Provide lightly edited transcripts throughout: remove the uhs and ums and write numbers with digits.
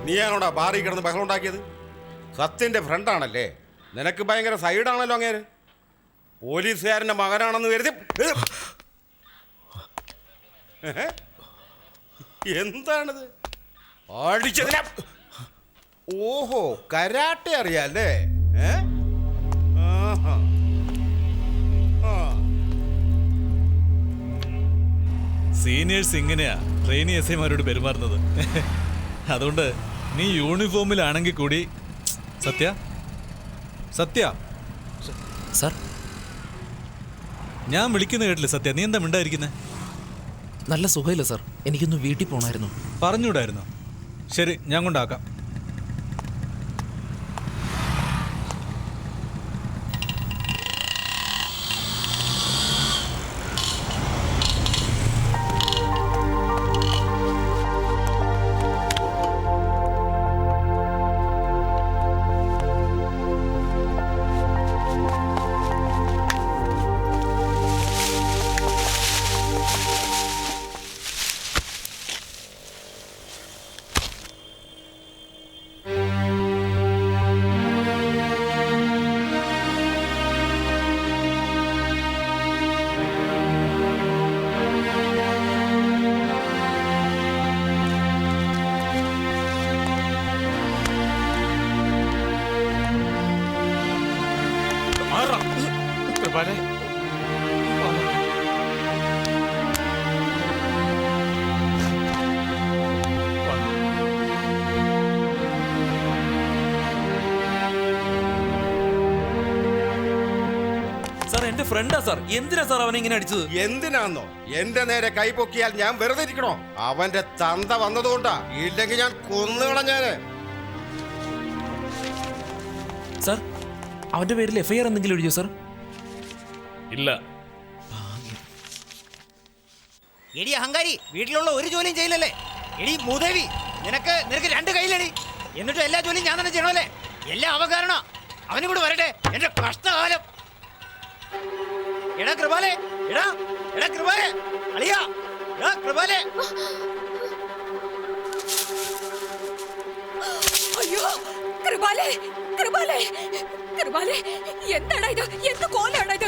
നീയാണോടാ ബാറിൽ കിടന്ന് ബഹളം ഉണ്ടാക്കിയത്? സത്യന്റെ ഫ്രണ്ടാണല്ലേ, നിനക്ക് ഭയങ്കര സൈഡാണല്ലോ അങ്ങേര്. പോലീസുകാരൻ്റെ മകനാണെന്ന് കരുതി എന്താണിത് അടിച്ചതിനെ? ഓഹോ, കരാട്ടെ അറിയാല്ലേ? സീനിയേഴ്സ് ഇങ്ങനെയാ ട്രെയിനി എസ് ഐമാരോട് പെരുമാറുന്നത്. അതുകൊണ്ട് നീ യൂണിഫോമിലാണെങ്കിൽ കൂടി സത്യ സത്യ സാർ, ഞാൻ വിളിക്കുന്ന കേട്ടില്ല. സത്യ, നീ എന്താ മിണ്ടായിരിക്കുന്നേ? നല്ല സുഖമില്ല സാർ, എനിക്കൊന്ന് വീട്ടിൽ പോകണമായിരുന്നു. പറഞ്ഞുകൂടായിരുന്നോ? ശരി, ഞാൻ കൊണ്ടാക്കാം. എന്റെ ഫ്രണ്ടാ സാർ, എന്തിനാ സാർ അവനെ ഇങ്ങനെ അടിച്ചത്? എന്തിനാന്നോ? എന്റെ നേരെ കൈ പൊക്കിയാൽ ഞാൻ വെറുതെ ഇരിക്കണോ? അവന്റെ തന്ത വന്നതുകൊണ്ടാ, ഇല്ലെങ്കിൽ ഞാൻ കൊന്നുകളഞ്ഞാന്. സാർ, അവന്റെ പേരിൽ എഫ്ഐആർ എന്തെങ്കിലും എഴുതിയോ സാർ? ഇല്ല. എടി അഹങ്കാരി, വീട്ടിലുള്ള ഒരു ജോലിയും ചെയ്യില്ലല്ലേ? എടി മൂദേവി, നിനക്ക് രണ്ട് കയ്യിലടി, എന്നിട്ടും എല്ലാ ജോലിയും ഞാൻ തന്നെ ചെയ്യണമല്ലേ? എല്ലാം അവകാരണ. അവനും കൂടെ വരട്ടെ, എന്റെ കഷ്ടകാലം. എടാ കൃപാലേ, എടാ കൃപാലേ, അളിയാ, എടാ കൃപാലേ. അയ്യോ കൃപാലേ, കൃപാലേ, കൃപാലേ, എന്താണ് ഇത്? എന്ത് കോലാണ് ഇത്?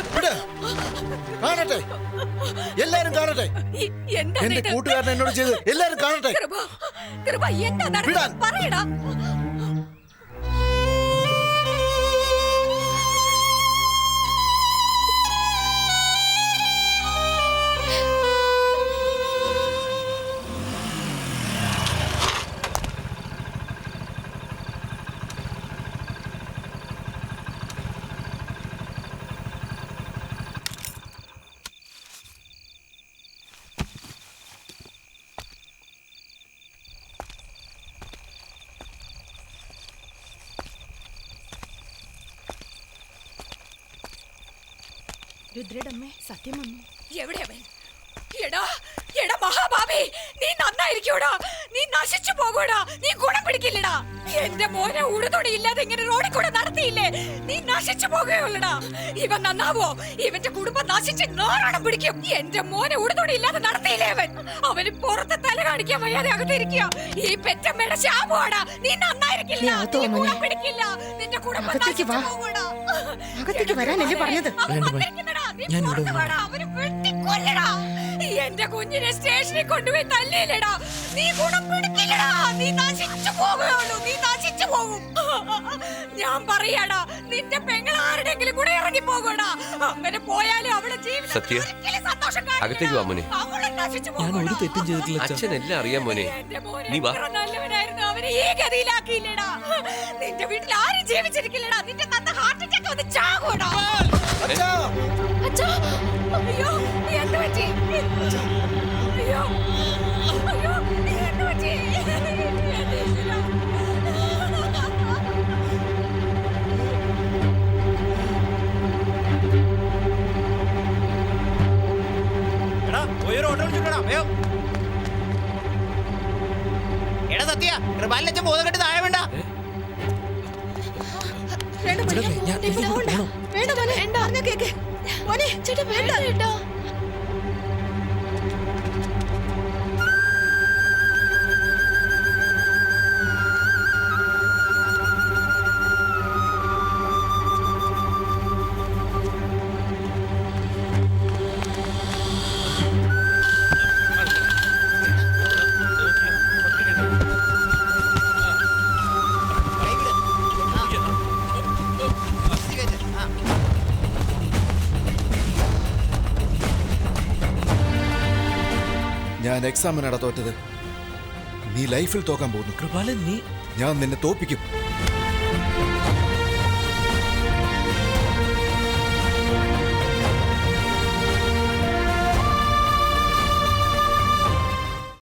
കാണട്ടെ, എല്ലാരും കാണട്ടെ. എന്റെ കൂട്ടുകാരൻ എന്നോട് ചെയ്ത് എല്ലാരും കാണട്ടെ. കൃപ എന്താ നടന്നത്? പറയടാ. രുദ്രടമ്മേ, സത്യം വന്നു. എവിടെ അവൻ? എടാ എടാ മഹാഭാവി, നീ നന്നായിരിക്കൂടാ, നീ നശിച്ചു പോകൂടാ, നീ ഗുണം പിടിക്കില്ലടാ. എന്റെ മോനെ ഉടുതൊടി ഇല്ലാതെ ഇങ്ങനെ റോഡിൽ കൂടെ നടത്തിയില്ലേ, നീ നശിച്ചു പോകുകയുള്ളടാ. ഇവൻ നന്നാവോ? ഇവന്റെ കുടുംബം നശിച്ച് നാറാണം പിടിക്കും. എന്റെ മോനെ ഉടുതൊടി ഇല്ലാതെ നടത്തിയില്ലേ അവന് പുറത്ത് തല കാണിക്കാൻ വയ്യാതെ അകത്തിരിക്കുക. ഈ പെറ്റമ്മയുടെ ശാപമാടാ. നീ നന്നായിരിക്കില്ല, നീ ഗുണം പിടിക്കില്ല, നിന്റെ കുടുംബം നശിച്ചു പോകൂടാ. അകത്തേക്ക് വരാനല്ലേ പറഞ്ഞത്? എന്റെ കുഞ്ഞിനെ സ്റ്റേഷനിൽ കൊണ്ടുപോയി തല്ലിയില്ലടാ. നീ ഗുണം പിടിക്കില്ലടാ, നീ നശിച്ചു പോകുകയുള്ളൂ, നീ നശിച്ചു പോകും. ഞാൻ പറയാടാ, നിന്റെ പെങ്ങൾ ആരുടെങ്കിലും കൂടെ ഇറങ്ങി പോകൂടാ. അങ്ങനെ പോയാലും അവളെ ജീവിതത്തിൽ ഒരിക്കലും സന്തോഷം കാണില്ല. അവളെ നശിച്ചു പോകും. അച്ഛനെല്ലാം അറിയാം മോനെ, നീ വാ. നല്ലവനായിരുന്നു, അവനെ ഈ ഗതിയിലാക്കിയില്ലടാ. നിന്റെ വീട്ടിൽ ആരും ജീവിച്ചിരിക്കില്ലടാ. നിന്റെ തന്ന ഹാർട്ട് അറ്റാക്ക് ഒന്ന് ചാകൂടാ. അച്ഛാ, അയ്യോ എന്ത് പറ്റി? അയ്യോ അയ്യോ എന്ത് പറ്റി? എടാ പോയൊരു ഓട്ടോ വിളിച്ചിട്ടാ വേഗം. എടാ സത്യ, കൃപാലിനച്ഛൻ ബോധം കെട്ട് താഴെ വേണ്ട. ഞാൻ എക്സാമിനാടാ തോറ്റത്. നീ ലൈഫിൽ തോക്കാൻ പോകുന്നു. കൃപാലൻ നീ ഞാൻ നിന്നെ തോപ്പിക്കും.